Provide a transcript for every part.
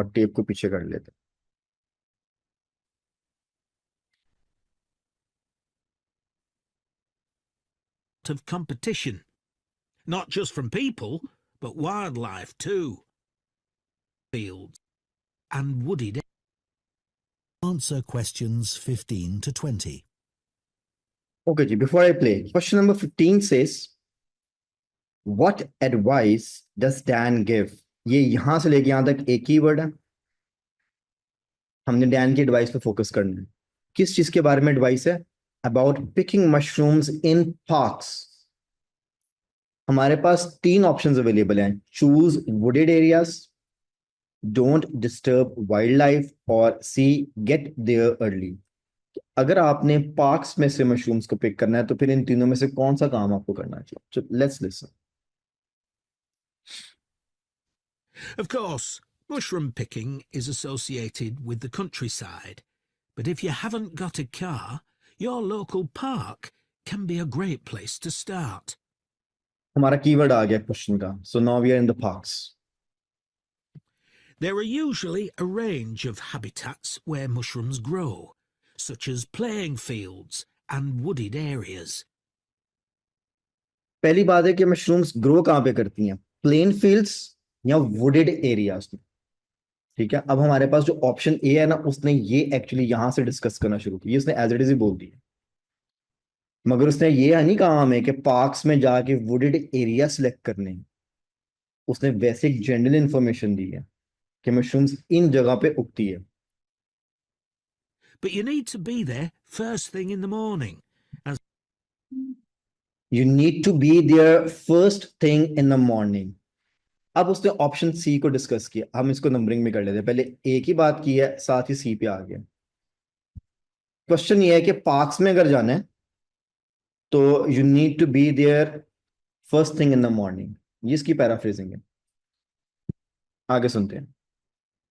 और टेप को पीछे कर लेते हैं। of competition, not just from people, but wildlife too. Fields and wooded. Answer questions 15 to 20. Okay, ji, before I play, question number 15 says, what advice does Dan give? ये यहां से लेके यहां तक एक ही वर्ड है। हमने डैन की एडवाइस पे फोकस करना है। किस चीज के बारे में एडवाइस है? About picking mushrooms in parks. हमारे पास 3 ऑप्शंस अवेलेबल हैं, choose wooded areas, don't disturb wild life और सी गेट देयर अर्ली। अगर आपने पार्क्स में से मशरूम्स को पिक करना है तो फिर इन तीनों में से कौन सा काम आपको करना चाहिए? Let's listen. Of course, mushroom picking is associated with the countryside, but if you haven't got a car, your local park can be a great place to start. हमारा कीवर्ड आ गया क्वेश्चन का, so now we are in the parks. There are usually a range of habitats where mushrooms grow, such as playing fields and wooded areas. पहली बात है कि mushrooms grow कहाँ पे करती हैं, प्लेन फील्ड्स या वुडेड एरियाज में। ठीक है, अब हमारे पास जो ऑप्शन ए है ना, उसने ये एक्चुअली यहां से डिस्कस करना शुरू किया, उसने एज इट इज ही बोल दिया, मगर उसने ये नहीं कहा हमें कि पार्क्स में जाके वुडेड एरिया सिलेक्ट करने हैं। उसने बेसिक जनरल इंफॉर्मेशन दी है कि मशरूम्स इन जगह पे उगती है। But you need to be there first thing in the morning. You need to be there first thing in the morning. अब उसने ऑप्शन सी को डिस्कस किया, हम इसको नंबरिंग में कर लेते हैं। पहले ए की बात की है, साथ ही सी पे आ गया। क्वेश्चन ये है कि पार्क्स में अगर जाना है तो you need to be there first thing in the morning. ये इसकी पैराफ्रेजिंग है, आगे सुनते हैं।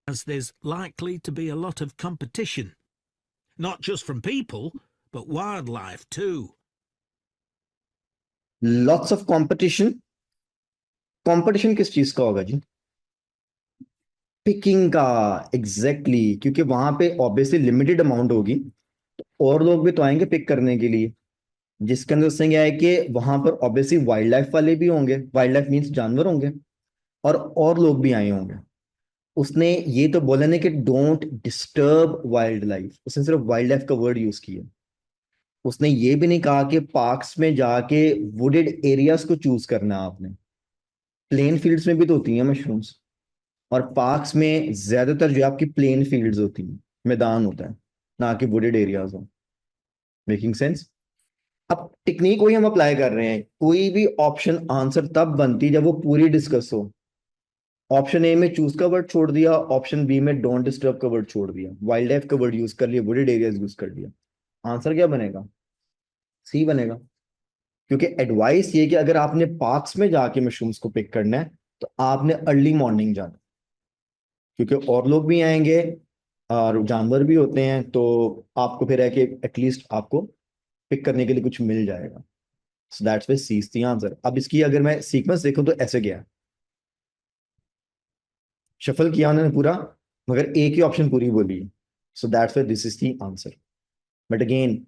As there's likely to be a lot of competition, not just from people, but wildlife too. Lots of competition. Competition किस चीज का होगा जी? पिकिंग का, एग्जैक्टली exactly, क्योंकि वहां पे ऑब्वियसली लिमिटेड अमाउंट होगी, तो और लोग भी तो आएंगे पिक करने के लिए। जिसके अंदर उसने क्या है कि वहां पर ऑब्वियसली वाइल्ड लाइफ वाले भी होंगे, वाइल्ड लाइफ मीन्स जानवर होंगे, और लोग भी आए होंगे। उसने ये तो बोला नहीं कि डोंट डिस्टर्ब वाइल्ड लाइफ, उसने सिर्फ वाइल्ड लाइफ का वर्ड यूज किया। उसने ये भी नहीं कहा कि पार्क्स में जाके वुडेड एरियाज को चूज करना है आपने। प्लेन फील्ड्स में भी तो होती हैं मशरूम्स, और पार्क्स में ज्यादातर जो आपकी प्लेन फील्ड्स होती हैं, मैदान होता है, ना कि वुडेड एरियाज हो। Making sense? अब टेक्निक वही हम अप्लाई कर रहे हैं। कोई भी ऑप्शन आंसर तब बनती जब वो पूरी डिस्कस हो। ऑप्शन ए में चूज का वर्ड छोड़ दिया, ऑप्शन बी में डोंट डिस्टर्ब का वर्ड छोड़ दिया, वाइल्ड लाइफ का वर्ड यूज कर लिया, वुडेड एरियाज यूज कर दिया, आंसर क्या बनेगा? सी बनेगा। क्योंकि एडवाइस ये कि अगर आपने पार्क्स में जाके मशरूम्स को पिक करना है तो आपने अर्ली मॉर्निंग जाना, क्योंकि और लोग भी आएंगे और जानवर भी होते हैं, तो आपको फिर है कि एटलीस्ट आपको पिक करने के लिए कुछ मिल जाएगा। So that's why C is the answer. अब इसकी अगर मैं सीक्वेंस देखूं तो ऐसे गया, शफल किया उन्होंने पूरा, मगर एक ही ऑप्शन पूरी बोली है। So that's why this is the answer. But again,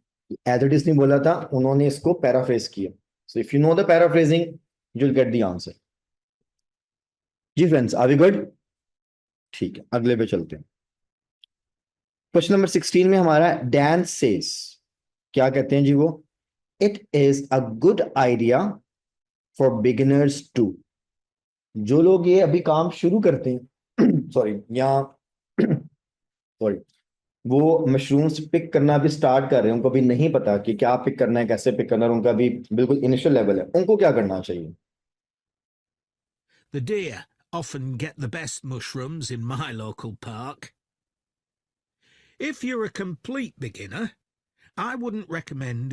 as it is नहीं बोला था, उन्होंने इसको पैराफ्रेज किया। So if you know the paraphrasing you will get the answer. जी फ्रेंड्स, आर वी गुड? ठीक है, अगले पे चलते हैं। क्वेश्चन नंबर 16 में हमारा डैन सेज, क्या कहते हैं जी वो? It is a good idea for beginners too. जो लोग ये अभी काम शुरू करते हैं सॉरी, या सॉरी, वो मशरूम्स पिक करना भी स्टार्ट कर रहे हैं, उनको भी नहीं पता कि क्या पिक करना है, कैसे पिक करना है, उनका भी बिल्कुल इनिशियल लेवल है, उनको क्या करना चाहिए? The deer often get the best mushrooms in my local park. If you're a complete beginner, I wouldn't recommend.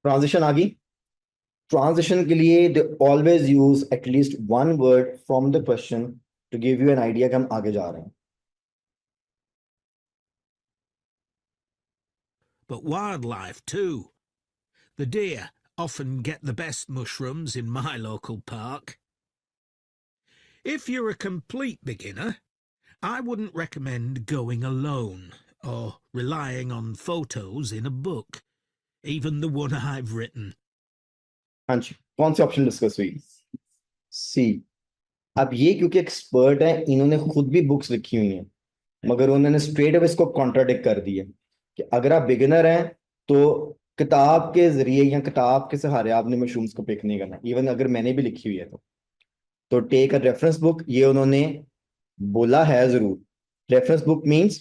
Transition आ गई। ट्रांजिशन के लिए दे always use at least one word from the question to give you an idea कि हम आगे जा रहे हैं। But wildlife too. The deer often get the best mushrooms in my local park. If you're a complete beginner, I wouldn't recommend going alone or relying on photos in a book, even the one I've written. हाँ जी, कौन सी option discuss हुई? सी। अब ये क्योंकि expert है, इन्होंने खुद भी बुक्स लिखी हुई हैं, मगर उन्होंने स्ट्रेट अवे इसको कॉन्ट्राडिक्ट कर दिया कि अगर आप बिगिनर हैं तो किताब के जरिए या किताब के सहारे आपने मशरूम्स को पिक नहीं करना, इवन अगर मैंने भी लिखी हुई है तो टेक अ रेफरेंस बुक, ये उन्होंने बोला है जरूर। रेफरेंस बुक मींस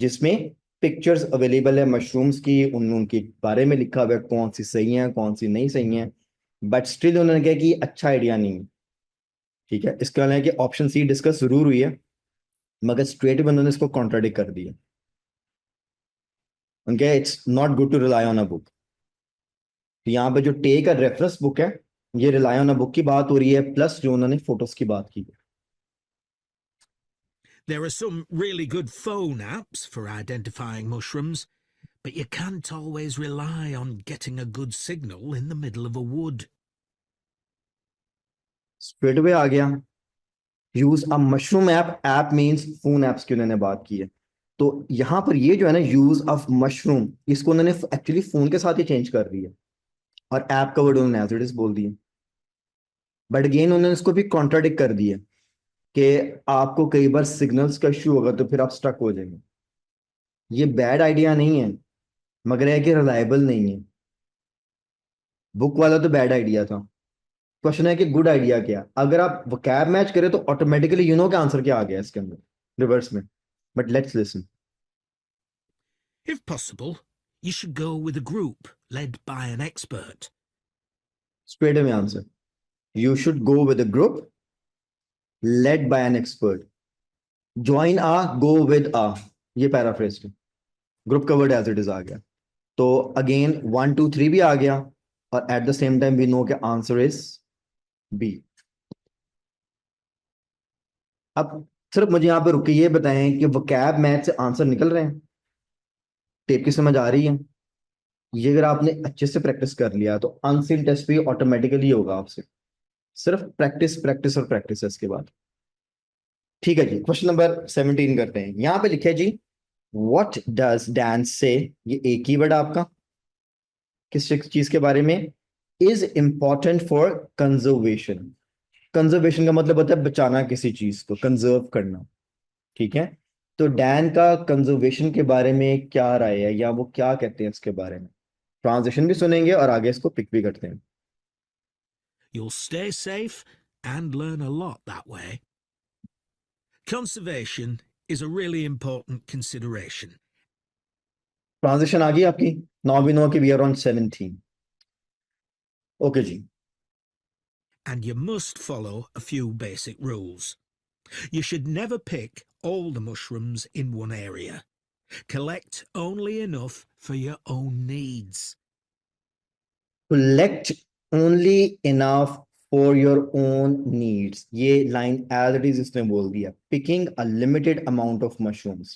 जिसमें पिक्चर्स अवेलेबल है मशरूम्स की, उनके बारे में लिखा हुआ है कौन सी सही है कौन सी नहीं सही है, बट स्टिल उन्होंने कहा कि अच्छा आइडिया नहीं है। ठीक है, इसका मतलब है कि ऑप्शन सी डिस्कस जरूर हुई है, मगर स्ट्रेट उन्होंने इसको कॉन्ट्राडिक्ट कर दिया। उनके it's not good to rely on a book. तो यहाँ पे जो टेक अ रेफरेंस बुक है, ये रिलाई ऑन अ बुक की बात हो रही है, प्लस जो उन्होंने फोटोज की बात की है। There are some really good phone apps for identifying mushrooms, but you can't always rely on getting a good signal in the middle of a wood. Straight way आ गया, use a mushroom app, app means phone apps की उन्होंने बात की है। तो यहाँ पर ये जो है ना यूज ऑफ मशरूम, इसको उन्होंने एक्चुअली फोन के साथ ही चेंज कर दिया और ऐप का वर्ड उन्होंने एज इट इज बोल दिया। बट अगेन उन्होंने इसको भी कॉन्ट्राडिक्ट कर दिया कि आपको कई बार सिग्नल्स का इशू होगा तो फिर आप स्टक हो जाएंगे। ये बैड आइडिया नहीं है, मगर है कि रिलायबल नहीं है। बुक वाला तो बैड आइडिया था, क्वेश्चन है कि गुड आइडिया क्या। अगर आप वोकैब मैच करें तो ऑटोमेटिकली यू नो के आंसर क्या आ गया इसके अंदर रिवर्स में। But let's listen. If possible, you should go with a group led by an expert. Straight में answer, you should go with a group led by an expert. Join a, go with a, ये paraphrase है, group का word as it is आ गया। तो again 1 2 3 भी आ गया, और at the same time we know के आंसर इज बी। अब सिर्फ मुझे यहां पे रुके ये बताएं कि वोकैब मैथ से आंसर निकल रहे हैं, टेप की समझ आ रही है? ये अगर आपने अच्छे से प्रैक्टिस कर लिया तो अनसीन टेस्ट भी ऑटोमेटिकली होगा आपसे। सिर्फ प्रैक्टिस प्रैक्टिस और प्रैक्टिस है इसके बाद। ठीक है जी, क्वेश्चन नंबर 17 करते हैं। यहां पे लिखे जी, व्हाट डज डैन से, ये एक ही वर्ड आपका किस चीज के बारे में, is important for conservation. Conservation का मतलब होता है बचाना किसी चीज को, कंजर्व करना। ठीक है, तो डैन का कंजर्वेशन के बारे में क्या राय है, या वो क्या कहते हैं इसके बारे में। ट्रांजिशन भी सुनेंगे और आगे इसको पिक भी करते हैं। You'll stay safe and learn a lot that way. Conservation is a really important consideration. Transition आ गई आपकी, नाउ वी नो कि वी आर ऑन 17। ओके जी। And you must follow a few basic rules. You should never pick all the mushrooms in one area. Collect only enough for your own needs. collect only enough for your own needs, ये line as it is इसने बोल दिया। Picking a limited amount of mushrooms,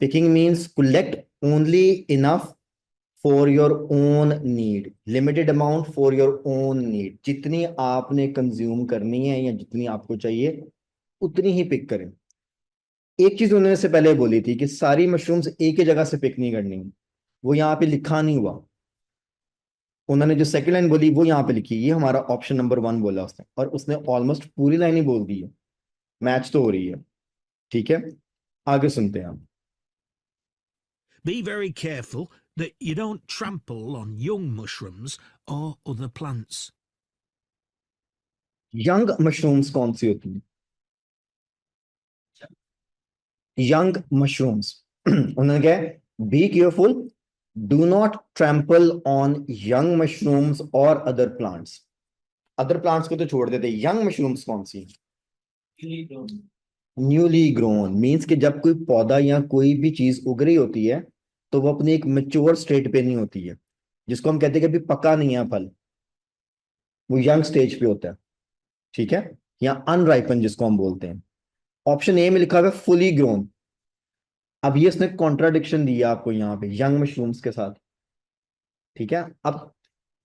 picking means collect only enough for your own need, limited amount for your own need, जितनी आपने consume करनी है या जितनी आपको चाहिए उतनी ही पिक करें। एक चीज उन्होंने से पहले बोली थी कि सारी मशरूम्स एक ही जगह से पिक नहीं करनी, वो यहाँ पे लिखा नहीं हुआ। उन्होंने जो सेकंड लाइन बोली वो यहाँ पे लिखी, ये हमारा ऑप्शन नंबर 1 बोला उसने, और उसने ऑलमोस्ट पूरी लाइन ही बोल दी है, मैच तो हो रही है। ठीक है, आगे सुनते हैं हम। Be very careful that you don't trample on young mushrooms or other plants. Young mushrooms कौन सी होती हैं? यंग मशरूम्स उन्होंने क्या, be careful, do not trample on young mushrooms और अदर प्लांट्स। अदर प्लांट्स को तो छोड़ देते, यंग मशरूम्स कौन सी? न्यूली ग्रोन मीन्स कि जब कोई पौधा या कोई भी चीज उग रही होती है तो वो अपनी एक मेच्योर स्टेट पे नहीं होती है, जिसको हम कहते हैं कि अभी पका नहीं है फल, वो यंग स्टेज पे होता है। ठीक है, या अनराइपन जिसको हम बोलते हैं। ऑप्शन ए में लिखा हुआ है फुली ग्रोन। अब ये इसने कॉन्ट्राडिक्शन दिया आपको यहाँ पे यंग मशरूम्स के साथ। ठीक है, अब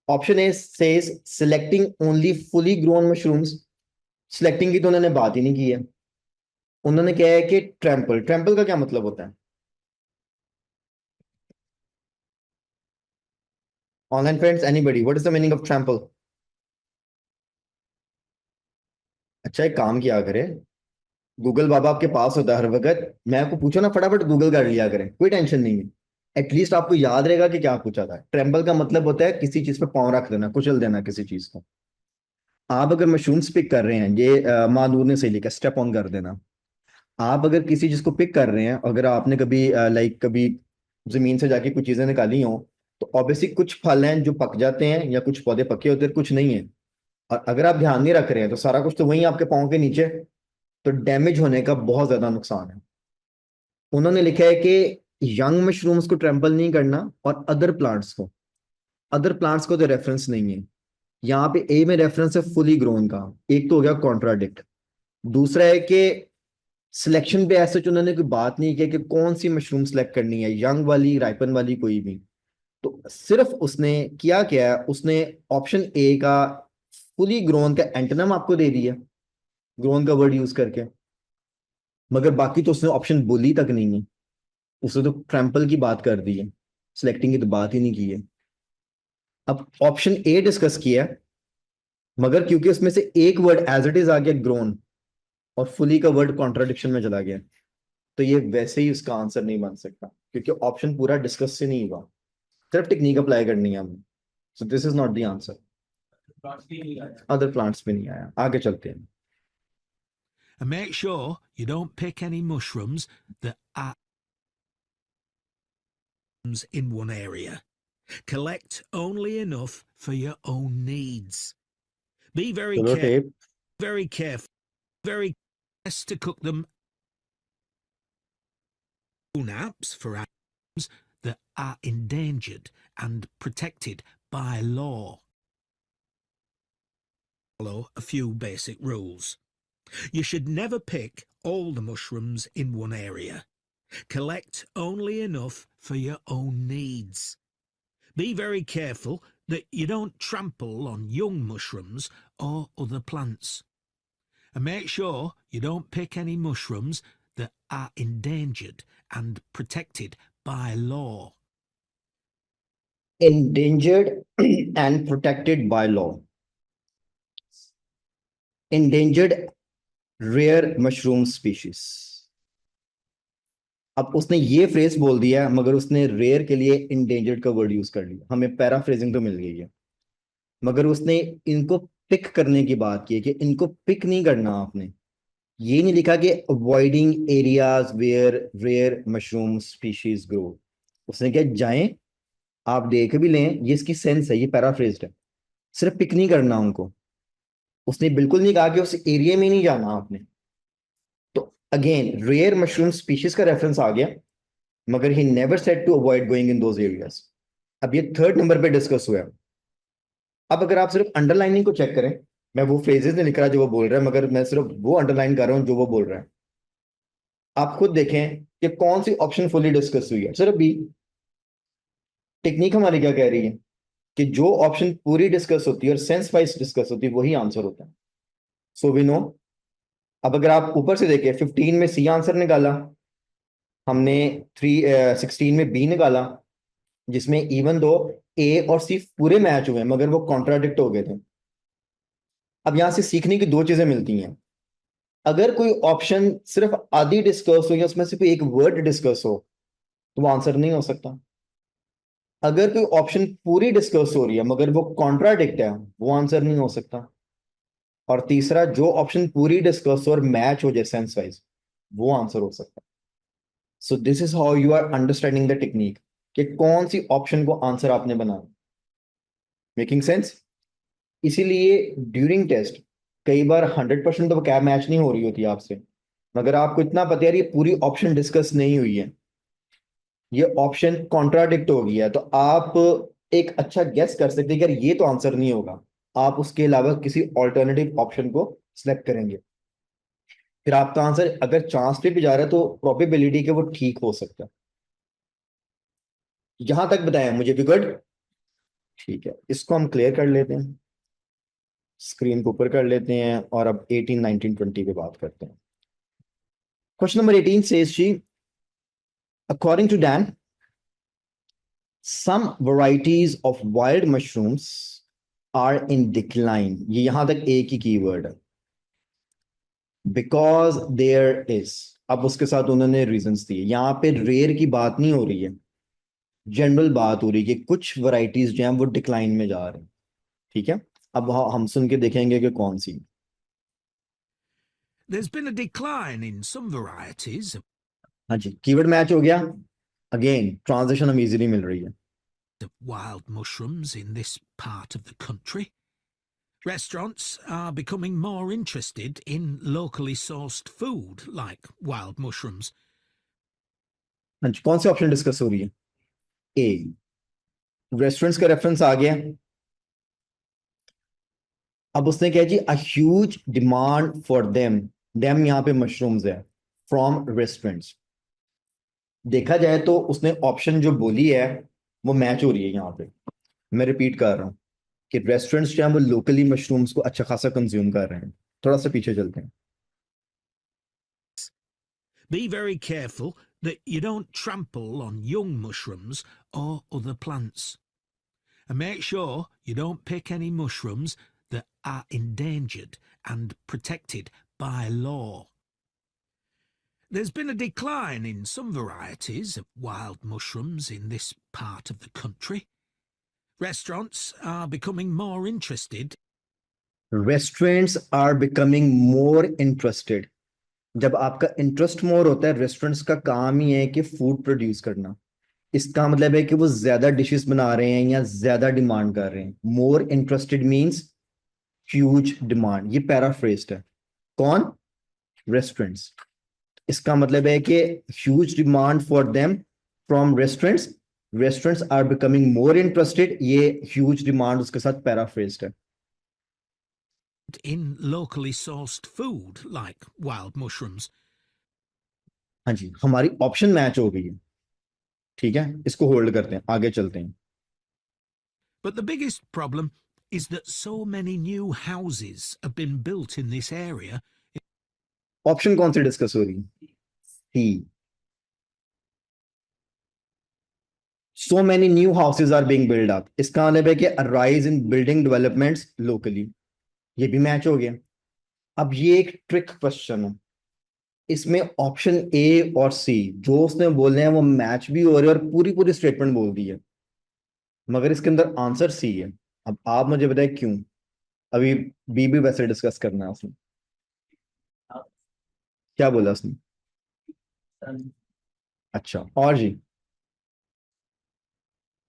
option A says selecting only fully grown mushrooms, selecting की तो उन्होंने बात ही नहीं की है। उन्होंने क्या है कि ट्रैम्पल, ट्रैम्पल का क्या मतलब होता है? Online friends, anybody, what is the meaning of trample? अच्छा, एक काम किया करे, गूगल बाबा आपके पास होता है हर वक्त, मैं आपको पूछो ना फटाफट गूगल कर लिया करें, कोई टेंशन नहीं है। एटलीस्ट आपको याद रहेगा कि क्या पूछा था। ट्रेम्बल का मतलब होता है किसी चीज पे पाँव रख देना, कुचल देना किसी चीज को। आप अगर मशरूम्स पिक कर रहे हैं, ये मानूर ने सही लिखा, स्टेप ऑन कर देना। आप अगर किसी चीज को पिक कर रहे हैं, अगर आपने कभी लाइक कभी जमीन से जाके कुछ चीजें निकाली हो, तो ऑब्वियसली कुछ फल हैं जो पक जाते हैं या कुछ पौधे पके होते हैं, कुछ नहीं है। और अगर आप ध्यान नहीं रख रहे हैं तो सारा कुछ तो वहीं आपके पाँव के नीचे, तो डैमेज होने का बहुत ज्यादा नुकसान है। उन्होंने लिखा है कि यंग मशरूम्स को ट्रैम्पल नहीं करना, और अदर प्लांट्स को तो रेफरेंस नहीं है। यहाँ पे ए में रेफरेंस है फुली ग्रोन का। एक तो हो गया कॉन्ट्राडिक्ट। दूसरा है कि सिलेक्शन पे ऐसे उन्होंने कोई बात नहीं की कि कौन सी मशरूम सेलेक्ट करनी है, यंग वाली, राइपन वाली, कोई भी। तो सिर्फ उसने किया क्या है, उसने ऑप्शन ए का फुली ग्रोन का एंटोनिम आपको दे दिया, ग्रोन का वर्ड यूज करके। मगर बाकी तो उसने ऑप्शन बोली तक नहीं है। उसने तो ट्रैम्पल की बात कर दी है, सिलेक्टिंग की तो बात ही नहीं की है। अब ऑप्शन ए डिस्कस किया है, मगर क्योंकि उसमें से एक वर्ड एज इट इज आ गया ग्रोन, और फुली का वर्ड कॉन्ट्राडिक्शन में चला गया, तो ये वैसे ही उसका आंसर नहीं बन सकता, क्योंकि ऑप्शन पूरा डिस्कस से नहीं हुआ। सिर्फ टेक्निक अप्लाई करनी है हमें। सो this is not the answer. Other plants में नहीं आया, आगे चलते हैं। And make sure you don't pick any mushrooms that are in one area. Collect only enough for your own needs. Be चलो tape. very careful, very best to cook them own apps for animals that are endangered and protected by law. Follow a few basic rules. You should never pick all the mushrooms in one area. Collect only enough for your own needs. Be very careful that you don't trample on young mushrooms or other plants. And make sure you don't pick any mushrooms that are endangered and protected by law. Endangered and protected by law. Endangered rare mushroom species. अब उसने ये phrase बोल दिया है, मगर उसने rare के लिए इंडेंजर्ड का वर्ड यूज कर लिया। हमें पैराफ्रेजिंग तो मिल गई है, मगर उसने इनको पिक करने की बात की है कि इनको पिक नहीं करना आपने। ये नहीं लिखा कि avoiding areas where rare mushroom species grow. उसने क्या, जाएं, आप देख भी लें, ये इसकी सेंस है, ये पैराफ्रेज्ड है। सिर्फ पिक नहीं करना उनको। उसने बिल्कुल नहीं कहा कि उस एरिया में नहीं जाना आपने। तो अगेन रेयर मशरूम स्पीशीज का रेफरेंस आ गया, मगर he never said to avoid going in those areas. अब ये थर्ड नंबर पे डिस्कस हुआ है। अब अगर आप सिर्फ अंडरलाइनिंग को चेक करें, मैं वो फ्रेजेस नहीं लिख रहा जो वो बोल रहा है, मगर मैं सिर्फ वो अंडरलाइन कर रहा हूं जो वो बोल रहा है। आप खुद देखें कि कौन सी ऑप्शन फुली डिस्कस हुई है, सिर्फ बी। टेक्निक हमारी क्या कह रही है कि जो ऑप्शन पूरी डिस्कस होती है और सेंस वाइज डिस्कस होती है वही आंसर होता है। So we know. अब अगर आप ऊपर से देखें, 15 में सी आंसर निकाला हमने, 16 में बी निकाला, जिसमें इवन दो ए और सी पूरे मैच हुए मगर वो कॉन्ट्राडिक्ट हो गए थे। अब यहां से सीखने की दो चीजें मिलती हैं। अगर कोई ऑप्शन सिर्फ आधी डिस्कस हो या उसमें से कोई एक वर्ड डिस्कस हो, तो वो आंसर नहीं हो सकता। अगर कोई ऑप्शन पूरी डिस्कस हो रही है मगर वो कॉन्ट्राडिक्ट है, वो आंसर नहीं हो सकता। और तीसरा, जो ऑप्शन पूरी डिस्कस हो और मैच हो जाए सेंस वाइज, वो आंसर हो सकता है। So this is how you are understanding the technique, कि कौन सी ऑप्शन को आंसर आपने बनाना। Making sense? इसीलिए ड्यूरिंग टेस्ट कई बार 100% तो क्या मैच नहीं हो रही होती आपसे, मगर आपको इतना पता है यार ये पूरी ऑप्शन डिस्कस नहीं हुई है, ये ऑप्शन कॉन्ट्राडिक्ट हो गया है, तो आप एक अच्छा गेस कर सकते हैं कि यार ये तो आंसर नहीं होगा। आप उसके अलावा किसी ऑल्टरनेटिव ऑप्शन को सिलेक्ट करेंगे, फिर आपका आंसर अगर चांस पे भी जा रहा है तो प्रोबेबिलिटी के वो ठीक हो सकता है। यहां तक बताया मुझे भी गुड? ठीक है, इसको हम क्लियर कर लेते हैं, स्क्रीन को ऊपर कर लेते हैं, और अब 18, 19, 20 पे बात करते हैं। Question number 18 says she, according to Dan, some varieties of wild mushrooms are in decline. ये यहां तक एक ही कीवर्ड है, because there is. अब उसके साथ उन्होंने रीजंस दिए. यहां पे रेयर की बात नहीं हो रही है, जनरल बात हो रही है कि कुछ वैरायटीज जो हैं वो डिक्लाइन में जा रहे हैं. ठीक है, अब हम सुन के देखेंगे कि कौन सी. There's been a decline in some varieties हाँ जी, कीवर्ड मैच हो गया. अगेन ट्रांजिशन हम इजीली मिल रही है. of wild mushrooms in this part of the country. Restaurants are becoming more interested in locally sourced food like wild mushrooms. हाँ जी, कौन सी option discuss हो रही है? ए, रेस्टोरेंट्स का रेफरेंस आ गया. अब उसने कहा जी, a huge demand for them. Them यहाँ पे मशरूम्स है, फ्रॉम रेस्टोरेंट्स. देखा जाए तो उसने ऑप्शन जो बोली है वो मैच हो रही है यहाँ पे. मैं रिपीट कर रहा हूँ कि रेस्टोरेंट्स जो हैं वो लोकली मशरूम्स को अच्छा खासा कंज्यूम कर रहे हैं. थोड़ा सा पीछे चलते हैं. Be very careful that you don't trample on young mushrooms or other plants. And make sure you don't pick any mushrooms that are endangered and protected by law. There's been a decline in some varieties of wild mushrooms in this part of the country. Restaurants are becoming more interested. Restaurants are becoming more interested. जब आपका interest मोर होता है, restaurants का काम ही है कि food produce करना. इसका मतलब है कि वो ज्यादा डिशेस बना रहे हैं या ज्यादा डिमांड कर रहे हैं. More interested means huge demand. ये पैराफ्रेज्ड है. कौन? रेस्टोरेंट्स. इसका मतलब है कि huge demand for them from restaurants. Restaurants are becoming more interested. ये ह्यूज डिमांड उसके साथ पैराफ्रेज्ड है. In locally sourced food like wild mushrooms. हाँ जी, हमारी ऑप्शन मैच हो गई है. ठीक है, इसको होल्ड करते हैं, आगे चलते हैं. But the biggest problem is that so many new houses have been built in this area. Option कौन सी डिस्कस हो रही है? सी. So many new houses are being built up. इसका मतलब है कि a rise in building developments locally. ये भी मैच हो गया. अब ये एक ट्रिक क्वेश्चन है. इसमें ऑप्शन ए और सी जो उसने बोले हैं वो मैच भी हो रहे हैं और पूरी पूरी स्टेटमेंट बोल दी है, मगर इसके अंदर आंसर सी है. अब आप मुझे बताएं क्यों. अभी बी भी वैसे डिस्कस करना है उसने. क्या बोला उसने? अच्छा, और जी,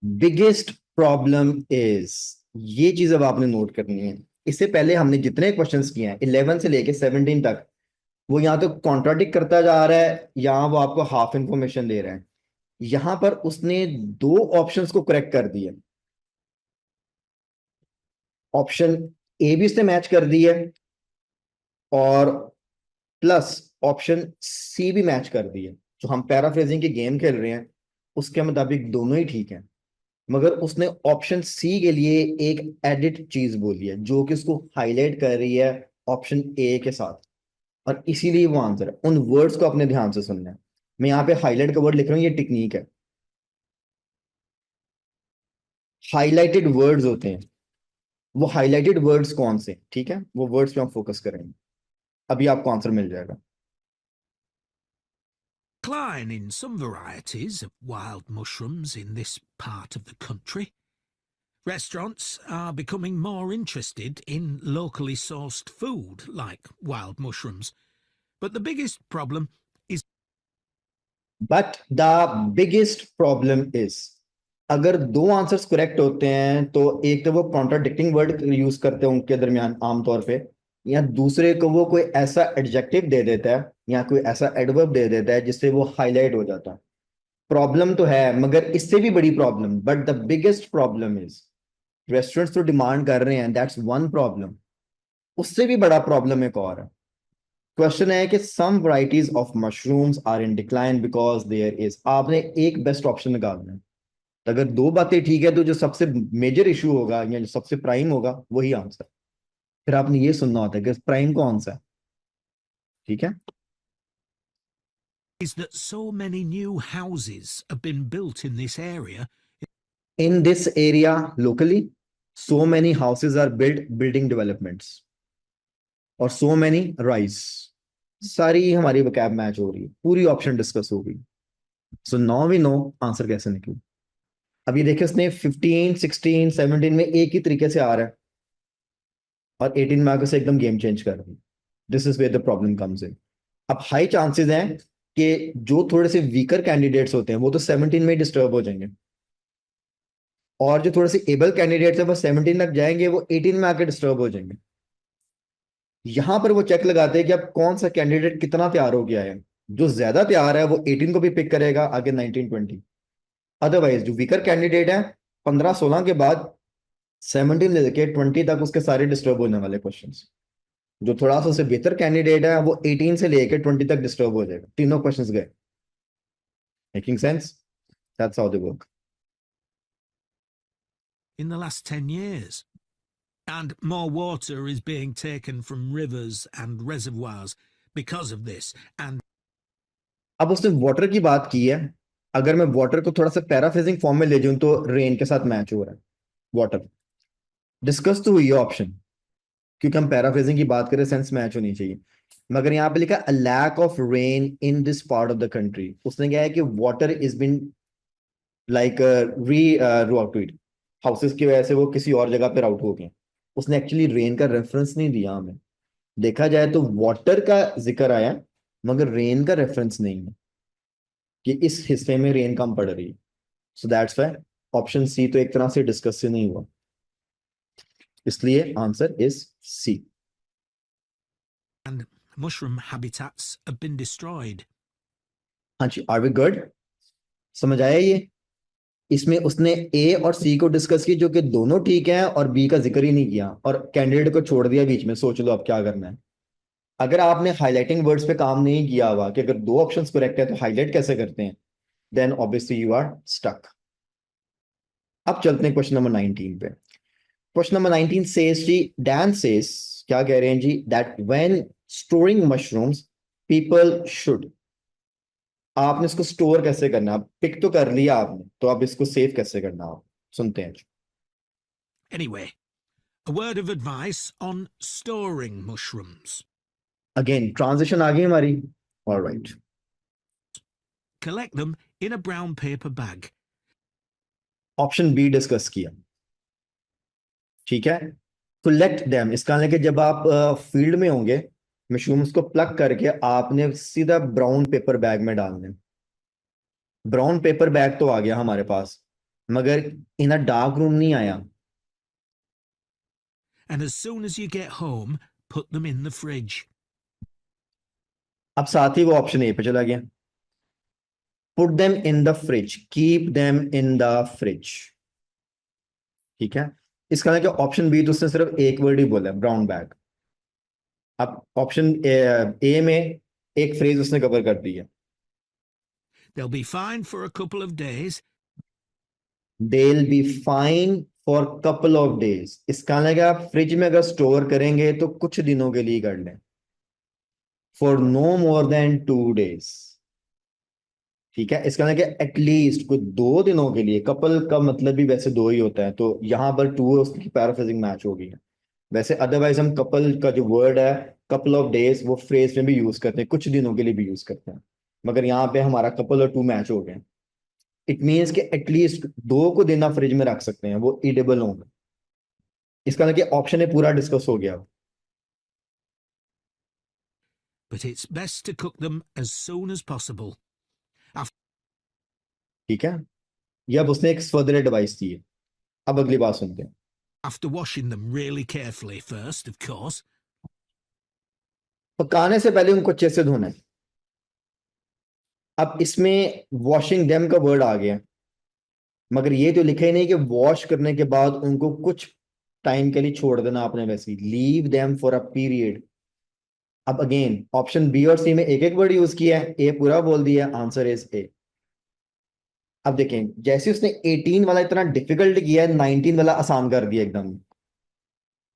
बिगेस्ट प्रॉब्लम इज, ये चीज अब आपने नोट करनी है. इससे पहले हमने जितने क्वेश्चंस किए हैं 11 से लेके 17 तक, वो यहाँ तो कॉन्ट्राडिक्ट करता जा रहा है, यहाँ वो आपको हाफ इंफॉर्मेशन दे रहा है. यहां पर उसने दो ऑप्शंस को करेक्ट कर दिया. ऑप्शन ए भी उसने मैच कर दी है और प्लस ऑप्शन सी भी मैच कर दी है. जो हम पैराफ्रेजिंग की गेम खेल रहे हैं उसके मुताबिक दोनों ही ठीक हैं, मगर उसने ऑप्शन सी के लिए एक एडिट चीज बोली है जो कि उसको हाईलाइट कर रही है ऑप्शन ए के साथ, और इसीलिए वो आंसर है. उन वर्ड्स को अपने ध्यान से सुनना है. मैं यहाँ पे हाईलाइट का वर्ड लिख रहा हूँ, ये टेक्निक है. हाईलाइटेड वर्ड्स होते हैं, वो हाईलाइटेड वर्ड्स कौन से, ठीक है, वो वर्ड्स पे हम फोकस करेंगे. अभी आपको आंसर मिल जाएगा. Decline in some varieties of wild mushrooms in this part of the country. Restaurants are becoming more interested in locally sourced food like wild mushrooms. But the biggest problem is but the biggest problem is, अगर दो answers correct होते हैं तो एक तो वो contradicting word use करते हैं उनके दरमियान आमतौर पे, या दूसरे को वो कोई ऐसा एडजेक्टिव दे देता है या कोई ऐसा एडवर्ब दे देता है जिससे वो हाईलाइट हो जाता है. प्रॉब्लम तो है, मगर इससे भी बड़ी problem, but the biggest problem is, restaurants तो डिमांड कर रहे हैं, दैट्स वन प्रॉब्लम. उससे भी बड़ा प्रॉब्लम एक और है. क्वेश्चन है कि some varieties of mushrooms are in decline because there is. आपने एक बेस्ट ऑप्शन निकालना है. अगर दो बातें ठीक है तो जो सबसे मेजर इशू होगा या जो सबसे प्राइम होगा वही आंसर. फिर आपने ये सुनना होता है कि प्राइम कौन सा है. ठीक है, is that so many new houses have been built in this area. In this area locally, so many houses are built, building developments, और so many rise. सारी हमारी वोकैब मैच हो रही है, पूरी ऑप्शन डिस्कस हो गई. So now we know answer कैसे निकले. अभी देखिए उसने 15, 16, 17 में एक ही तरीके से आ रहा है और 18 में आगे से एकदम गेम चेंज कर रही है. This is where the problem comes in. अब हाई चांसेस हैं कि जो थोड़े से वीकर कैंडिडेट्स होते हैं वो तो 17 में डिस्टर्ब हो जाएंगे, और जो थोड़े से एबल कैंडिडेट्स हैं वो 17 तक जाएंगे, वो 18 में आके डिस्टर्ब हो जाएंगे. यहां पर वो चेक लगाते हैं कि अब कौन सा कैंडिडेट कितना तैयार हो गया है. जो ज्यादा तैयार है वो 18 को भी पिक करेगा, आगे 19, 20. अदरवाइज जो वीकर कैंडिडेट है 15, 16 के बाद 17 लेके 20 तक उसके सारे डिस्टर्ब होने वाले क्वेश्चंस. जो थोड़ा सा उससे बेहतर कैंडिडेट है वो 18 से लेके 20 तक डिस्टर्ब हो जाएगा. तीनों क्वेश्चंस गए. Making sense? That's how they work. In the last 10 years. And more water is being taken from rivers and reservoirs because of this. And अब उसने वाटर की बात की है. अगर मैं वाटर को थोड़ा सा पैराफ्रेजिंग फॉर्म में ले जाऊं तो रेन के साथ मैच हो रहा है. वाटर डिस्कस तो हुई है ऑप्शन, क्योंकि हम पैराफ्रेजिंग की बात करें, सेंस मैच होनी चाहिए. मगर यहाँ पे लिखा a lack of rain in this part of the country. उसने क्या है कि water is been like rerouted, houses की वजह से वो किसी और जगह पे राउट हो गए. उसने एक्चुअली रेन का रेफरेंस नहीं दिया हमें. देखा जाए तो वाटर का जिक्र आया मगर रेन का रेफरेंस नहीं है कि इस हिस्से में रेन कम पड़ रही है. So that's why option C तो एक तरह से डिस्कस से नहीं हुआ, इसलिए answer is C. mushroom habitats have been destroyed. हाँ जी, आर वी गुड? समझ आया ये? इसमें उसने ए और सी को डिस्कस की जो कि दोनों ठीक हैं, और बी का जिक्र ही नहीं किया और कैंडिडेट को छोड़ दिया बीच में. सोच लो अब क्या करना है. अगर आपने हाईलाइटिंग वर्ड्स पे काम नहीं किया हुआ कि अगर दो ऑप्शंस करेक्ट है तो हाईलाइट कैसे करते हैं, then obviously you are stuck. अब चलते हैं क्वेश्चन नंबर 19 पे. क्वेश्चन नंबर 19 सेज जी, डैन सेज, क्या कह रहे हैं जी, that when storing mushrooms people should. आपने इसको स्टोर कैसे करना, आप पिक तो कर लिया आपने, तो आप इसको सेव कैसे करना, आप सुनते हैं. Anyway, a word of advice on storing mushrooms. Again transition आ गई हमारी. Alright, Collect them in a brown paper bag. Option B discuss किया. ठीक है, कलेक्ट देम, इसका मतलब कि जब आप फील्ड में होंगे, मशरूम्स को प्लग करके आपने सीधा ब्राउन पेपर बैग में डालने. ब्राउन पेपर बैग तो आ गया हमारे पास, मगर इन अ डार्क रूम नहीं आया. And as soon as you get home, put them in the fridge. अब साथ ही वो ऑप्शन ए पे चला गया. Put them in the fridge, keep them in the fridge. ठीक है, इसका मतलब कि ऑप्शन बी तो उसने सिर्फ एक वर्ड ही बोला है, ब्राउन बैग. अब ऑप्शन ए में एक फ्रेज उसने कवर कर दी है. They'll be fine for a couple of days. They'll be fine for couple of days. इसका मतलब कि आप फ्रिज में अगर स्टोर करेंगे तो कुछ दिनों के लिए कर लें. For no more than 2 days. ठीक है, इसका मतलब कि एटलीस्ट कोई 2 दिनों के लिए. कपल का मतलब भी वैसे 2 ही होता है, तो यहाँ पर 2 उसकी पैराफ्रेजिंग मैच हो गई है. वैसे अदरवाइज हम कपल का जो वर्ड है कपल ऑफ डेज वो फ्रेज में भी यूज करते हैं, कुछ दिनों के लिए भी यूज करते हैं, मगर यहाँ पे हमारा कपल और 2 मैच हो गए. इट मीन्स कि एटलीस्ट 2 को दिन आप फ्रिज में रख सकते हैं, वो ईडेबल होंगे. इसका मतलब कि ऑप्शन है पूरा डिस्कस हो गया. But it's best to cook them as soon as possible. ठीक है, ये अब उसने एक फर्दर एडवाइस दी है. अब अगली बात सुनते हैं. After washing them really carefully first, of course. पकाने से पहले उनको अच्छे से धोना है. अब इसमें वॉशिंग देम का वर्ड आ गया, मगर ये तो लिखा ही नहीं कि वॉश करने के बाद उनको कुछ टाइम के लिए छोड़ देना आपने, वैसे ही leave them for a period. अब अगेन ऑप्शन बी और सी में एक एक वर्ड यूज किया है, ए पूरा बोल दिया, आंसर इज ए. अब देखें, जैसे उसने 18 वाला इतना डिफिकल्ट किया है, 19 वाला आसान कर दिया एकदम,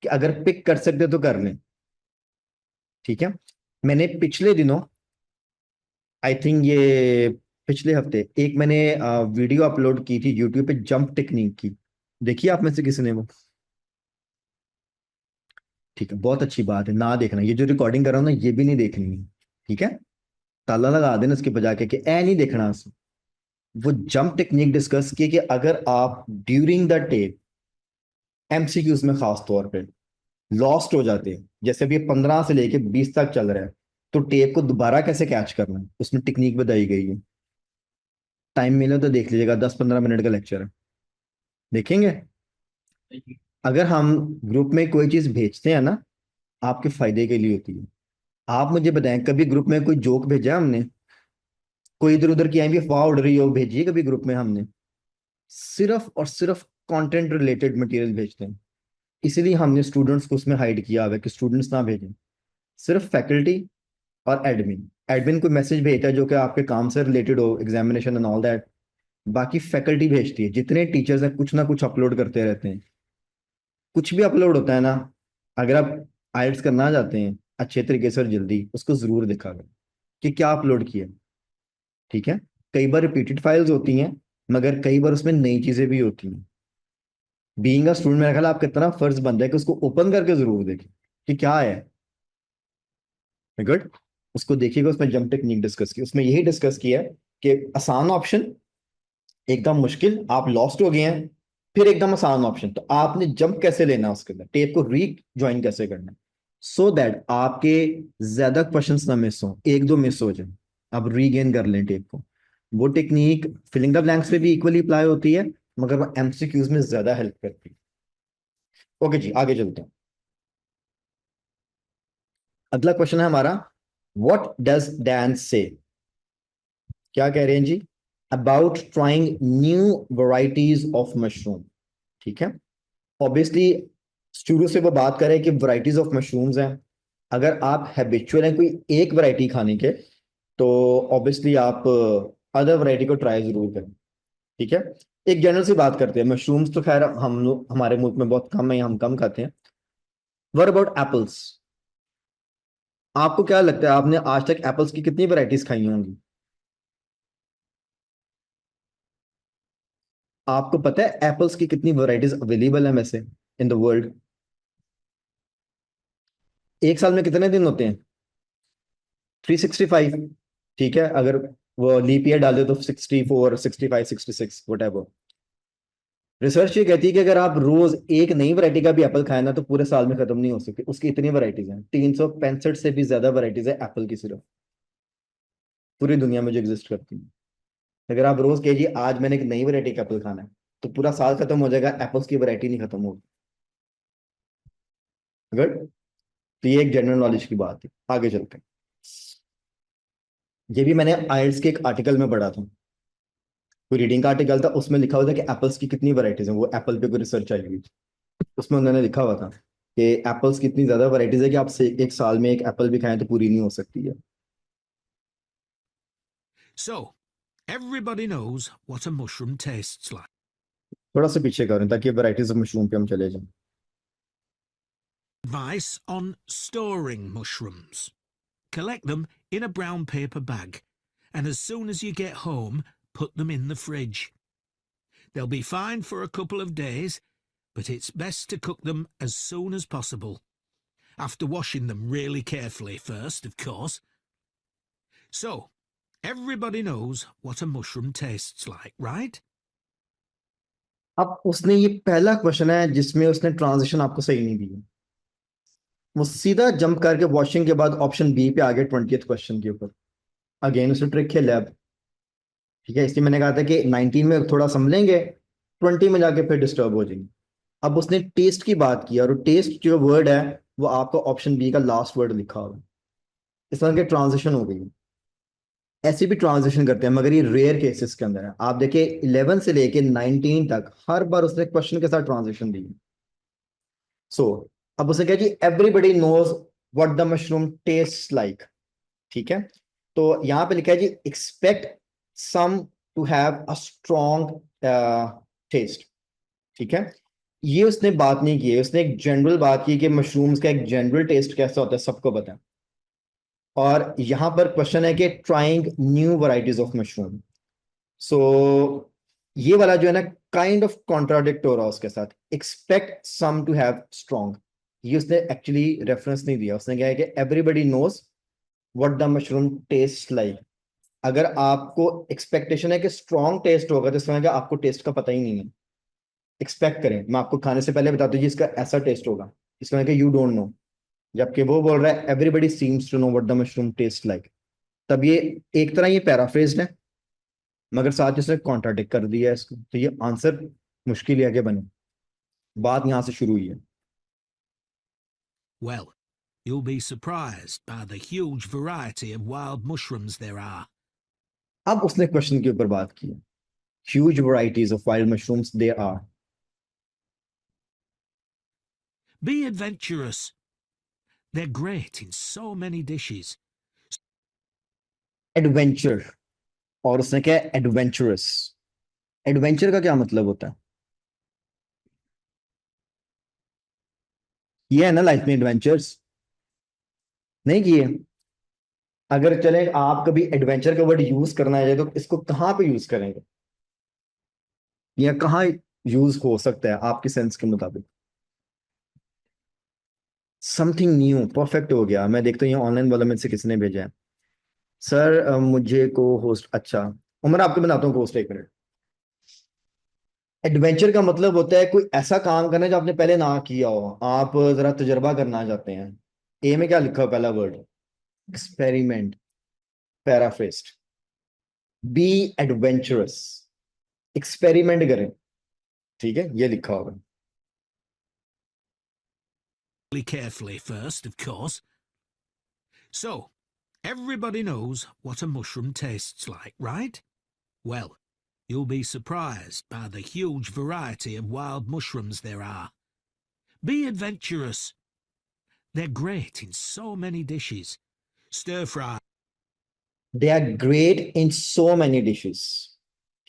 कि अगर पिक कर सकते तो कर लें. ठीक है, मैंने पिछले दिनों आई थिंक ये पिछले हफ्ते एक मैंने वीडियो अपलोड की थी यूट्यूब पे जंप टेक्निक की। देखिए आप में से किसी ने वो? ठीक है, बहुत अच्छी बात है, ना देखना, ये जो रिकॉर्डिंग कर रहा हूँ ना ये भी नहीं देखनी है। ठीक है, ताला लगा देना इसके बजा के कि ए नहीं देखना उसे। वो जंप टेक्निक डिस्कस की कि अगर आप ड्यूरिंग द टेप एमसीक्यूज में खास तौर पे लॉस्ट हो जाते हैं, जैसे अभी 15 से लेके 20 तक चल रहा है, तो टेप को दोबारा कैसे कैच करना है उसमें टेक्निक बताई गई है। टाइम मिले तो देख लीजिएगा, 10-15 मिनट का लेक्चर है, देखेंगे। अगर हम ग्रुप में कोई चीज भेजते हैं ना, आपके फायदे के लिए होती है। आप मुझे बताएं, कभी ग्रुप में कोई जोक भेजा हमने? कोई इधर उधर की आई भी अफवाह उड़ रही हो भेजी कभी ग्रुप में हमने? सिर्फ और सिर्फ कंटेंट रिलेटेड मटेरियल भेजते हैं। इसीलिए हमने स्टूडेंट्स को उसमें हाइड किया हुआ है कि स्टूडेंट्स ना भेजें। सिर्फ फैकल्टी और एडमिन, एडमिन कोई मैसेज भेजता है जो कि आपके काम से रिलेटेड हो, एग्जामिनेशन एंड ऑल दैट। बाकी फैकल्टी भेजती है। जितने टीचर्स हैं कुछ ना कुछ अपलोड करते रहते हैं। कुछ भी अपलोड होता है ना, अगर आप आइल्स करना चाहते हैं अच्छे तरीके से और जल्दी, उसको जरूर देखा करें कि क्या अपलोड किया। ठीक है, कई बार रिपीटेड फाइल्स होती हैं, मगर कई बार उसमें नई चीजें भी होती हैं। बीइंग अ स्टूडेंट मेरा ख्याल आपका इतना फर्ज बनता है कि उसको ओपन करके जरूर देखें कि क्या है। गुड, उसको देखिएगा। उसमें जंप टेक्निक डिस्कस की, उसमें यही डिस्कस किया है कि आसान ऑप्शन, एकदम मुश्किल, आप लॉस्ट हो गए हैं, फिर एकदम आसान ऑप्शन, तो आपने जंप कैसे लेना है उसके अंदर, टेप को री ज्वाइन कैसे करना है, सो दैट आपके ज्यादा क्वेश्चंस ना मिस हो, एक दो मिस हो जाए, आप रीगेन कर लें टेप को। वो टेक्निक फिलिंग द ब्लैंक्स पे भी इक्वली अप्लाई होती है, मगर वो एमसीक्यूज में ज्यादा हेल्प करती है। ओके जी, आगे चलते हैं। अगला क्वेश्चन है हमारा, व्हाट डज डैन से? क्या कह रहे हैं जी? About trying new varieties of mushroom. ठीक है, ऑब्वियसली शुरू से वो बात करें कि वैरायटीज ऑफ मशरूम्स हैं। अगर आप हैबिचुअल हैं कोई एक वैरायटी खाने के, तो ऑब्वियसली आप अदर वैरायटी को ट्राई जरूर करें। ठीक है, एक जनरल सी बात करते हैं। मशरूम्स तो खैर हम लोग हमारे मुल्क में बहुत कम है, हम कम खाते हैं। What about apples? आपको क्या लगता है, आपने आज तक एप्पल्स की कितनी वैरायटीज खाई होंगी? आपको पता है एप्पल्स की कितनी वैरायटीज अवेलेबल है वैसे इन द वर्ल्ड? एक साल में कितने दिन होते हैं? 365। ठीक है, अगर वो लीप ईयर डाल दे तो 64, 65, 66 वट एवर। रिसर्च ये कहती है कि अगर आप रोज एक नई वैरायटी का भी एप्पल खाए ना, तो पूरे साल में खत्म नहीं हो सकती। उसकी इतनी वैरायटीज हैं, 365 से भी ज्यादा वैरायटीज है एप्पल की सिर्फ, पूरी दुनिया में जो एग्जिस्ट करती है। अगर आप रोज कहिए आज मैंने एक नई वैरायटी का एप्पल खाना है, तो पूरा साल खत्म हो जाएगा, एप्पल्स की वैरायटी नहीं खत्म होगी। गुड, तो ये एक जनरल नॉलेज की बात है। आगे चलते हैं। ये भी मैंने आइल्स के एक आर्टिकल में पढ़ा था, कोई रीडिंग का आर्टिकल था, उसमें लिखा हुआ था कि एप्पल्स की कितनी वैरायटीज हैं। वो एप्पल पे कोई रिसर्च आई हुई थी, उसमें उन्होंने लिखा हुआ था कि एप्पल्स की इतनी ज्यादा वैरायटीज है कि आप से एक साल में एक एप्पल भी खाएं तो पूरी नहीं हो सकती है। So, everybody knows what a mushroom tastes like. थोड़ा सा पीछे करें ताकि वैरायटीज ऑफ मशरूम पे हम चले जाएं। Advice on storing mushrooms. Collect them in a brown paper bag, and as soon as you get home, put them in the fridge. They'll be fine for a couple of days, but it's best to cook them as soon as possible. After washing them really carefully first, of course. So, everybody knows what a mushroom tastes like, right? अब उसने ये पहला question है जिसमें उसने transition आपको सही नहीं दी है। वो सीधा जंप करके वॉशिंग के बाद ऑप्शन बी पे आ गए 20th क्वेश्चन के ऊपर। अगेन उसने ट्रिक खेला अब। ठीक है, इसलिए मैंने कहा था कि 19 में थोड़ा समझेंगे, 20 में जाके फिर डिस्टर्ब हो जाएंगे। अब उसने टेस्ट की बात की, और टेस्ट जो वर्ड है वो आपका ऑप्शन बी का लास्ट वर्ड लिखा हुआ है। इस तरह की ट्रांजिशन हो गई है। ऐसे भी ट्रांजिशन करते हैं, मगर ये रेयर केसेस के अंदर है। आप देखिए 11 से लेके 19 तक हर बार उसने क्वेश्चन के साथ ट्रांजिशन दी। सो अब उसे क्या जी, everybody knows what the mushroom taste like. ठीक है, तो यहां पे लिखा है जी, expect some to have a strong taste. ठीक है, ये उसने बात नहीं की है, उसने एक जनरल बात की कि मशरूम्स का एक जनरल टेस्ट कैसा होता है सबको पता है। और यहां पर क्वेश्चन है कि trying new varieties of mushroom. So ये वाला जो है ना काइंड ऑफ कॉन्ट्राडिक्ट हो रहा है उसके साथ, expect some to have strong. ये उसने एक्चुअली रेफरेंस नहीं दिया, उसने क्या है कि everybody knows what the mushroom taste like. अगर आपको एक्सपेक्टेशन है कि स्ट्रॉन्ग टेस्ट होगा तो इसमें क्या आपको टेस्ट का पता ही नहीं है। एक्सपेक्ट करें, मैं आपको खाने से पहले बता दूं जी इसका ऐसा टेस्ट होगा, इसमें क्या यू डोंट नो। जबकि वो बोल रहा है everybody seems to know what the mushroom taste like. तब ये एक तरह ये पैराफ्रेज्ड है, मगर साथ ही उसने कॉन्ट्राडिक्ट कर दिया है इसको, तो ये आंसर मुश्किल है कि बने। बात यहां से शुरू हुई है। Well, you'll be surprised by the huge variety of wild mushrooms there are. अब उसने क्वेश्चन के ऊपर बात की है, huge varieties of wild mushrooms there are. Be adventurous. They're great in so many dishes. Adventure, और उसने क्या है एडवेंचरस। एडवेंचर का क्या मतलब होता है? ये है ना लाइफ में एडवेंचर्स नहीं किए। अगर चले आप कभी एडवेंचर का वर्ड यूज करना है तो इसको कहाँ पे यूज करेंगे, या कहाँ यूज हो सकता है आपके सेंस के मुताबिक? समथिंग न्यू, परफेक्ट हो गया। मैं देखता हूँ ये ऑनलाइन वाला में से किसने भेजा है। सर मुझे को होस्ट, अच्छा उमर आपको बताता हूँ होस्ट, एक मिनट। एडवेंचर का मतलब होता है कोई ऐसा काम करना जो आपने पहले ना किया हो, आप जरा तजर्बा करना चाहते हैं। ए में क्या लिखा हो पहला word? Experiment, paraphrased. Be adventurous, experiment करें, ठीक है ये लिखा होगा। Carefully first, of course. So, everybody knows what a mushroom tastes like, right? Well, you'll be surprised by the huge variety of wild mushrooms there are. Be adventurous. They're great in so many dishes. Stir fry. They are great in so many dishes,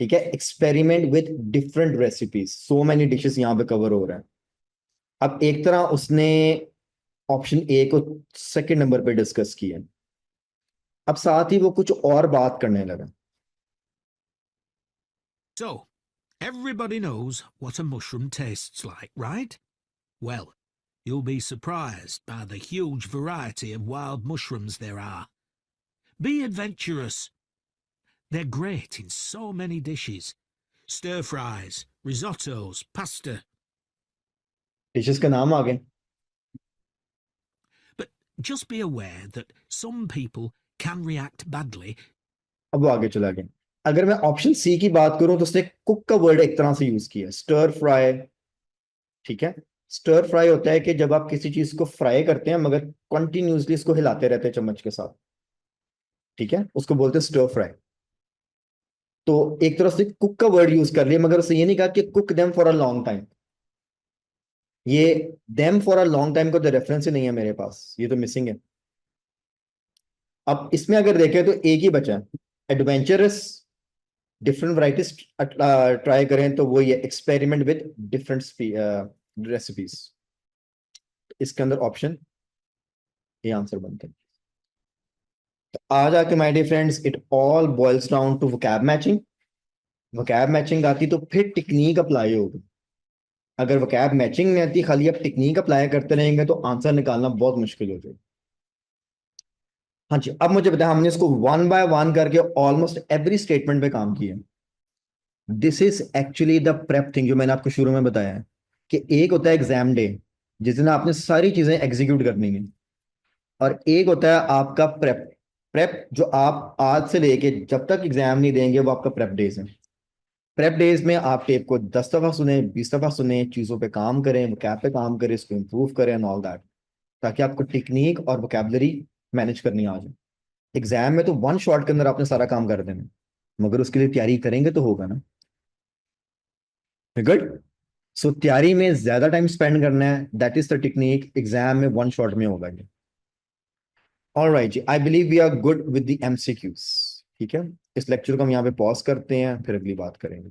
ठीक है। Experiment with different recipes, so many dishes यहाँ पे cover हो रहा है। अब एक तरह उसने ऑप्शन ए को सेकंड नंबर पे डिस्कस किया, अब साथ ही वो कुछ और बात करने लगा। So, everybody knows what a mushroom tastes like, right? Well, you'll be surprised by the huge variety of wild mushrooms there are. Be adventurous. They're great in so many dishes. Stir fries, risottos, pasta. Dishes का नाम आ गए। But just be aware that some people can react badly. अब वो आगे चला गया। अगर मैं ऑप्शन सी की बात करूं तो उसने कुक का वर्ड एक तरह से यूज किया, स्टर फ्राई, ठीक है। स्टर फ्राई होता है कि जब आप किसी चीज को फ्राई करते हैं मगर कंटिन्यूसली इसको हिलाते रहते हैं चम्मच के साथ, ठीक है, उसको बोलते हैं स्टर फ्राई। तो एक तरह से कुक का वर्ड यूज कर लिया, मगर उसने ये नहीं कहा कि cook them for a long time. ये them for a long time का तो रेफरेंस ही नहीं है मेरे पास, ये तो मिसिंग है। अब इसमें अगर देखें तो एक ही बचा है, एडवेंचरस, डिफरेंट वैराइटीज ट्राई करें, तो वो ये एक्सपेरिमेंट विद डिफरेंट रेसिपीज। इसके अंदर ऑप्शन ये आंसर बनते हैं। तो आज आके my dear friends, it all boils down to vocab matching. Vocab matching आती तो फिर टेक्निक अप्लाई होगी। अगर वोकैब मैचिंग नहीं आती, खाली आप टेक्निक अप्लाई करते रहेंगे तो आंसर निकालना बहुत मुश्किल हो जाएगा। हाँ जी, अब मुझे बताया, हमने इसको वन बाय वन करके ऑलमोस्ट एवरी स्टेटमेंट पे काम किया। This is actually the prep thing जो मैंने आपको शुरू में बताया है कि एक होता है एग्जाम डे जिस दिन आपने सारी चीजें एग्जीक्यूट करनी है, और एक होता है आपका प्रेप। प्रेप जो आप आज से लेके जब तक एग्जाम नहीं देंगे वो आपका प्रेप डेज है। प्रेप डेज में आप टेप को 10 दफा सुने, 20 दफा सुने, चीजों पे काम करें, वोकैब पे काम करें, इसको इम्प्रूव करें एंड ऑल दैट, ताकि आपको टेक्निक और वोकैबलरी मैनेज करनी आ जाए। एग्जाम में तो वन शॉट के अंदर आपने सारा काम कर देना, मगर उसके लिए तैयारी करेंगे तो होगा ना। गुड। सो तैयारी में ज्यादा टाइम स्पेंड करना है, that is the technique. Exam में वन शॉट में होगा ये। Alright ji, I believe we are good with the MCQs. ठीक है, इस लेक्चर को हम यहाँ पे पॉज करते हैं, फिर अगली बात करेंगे।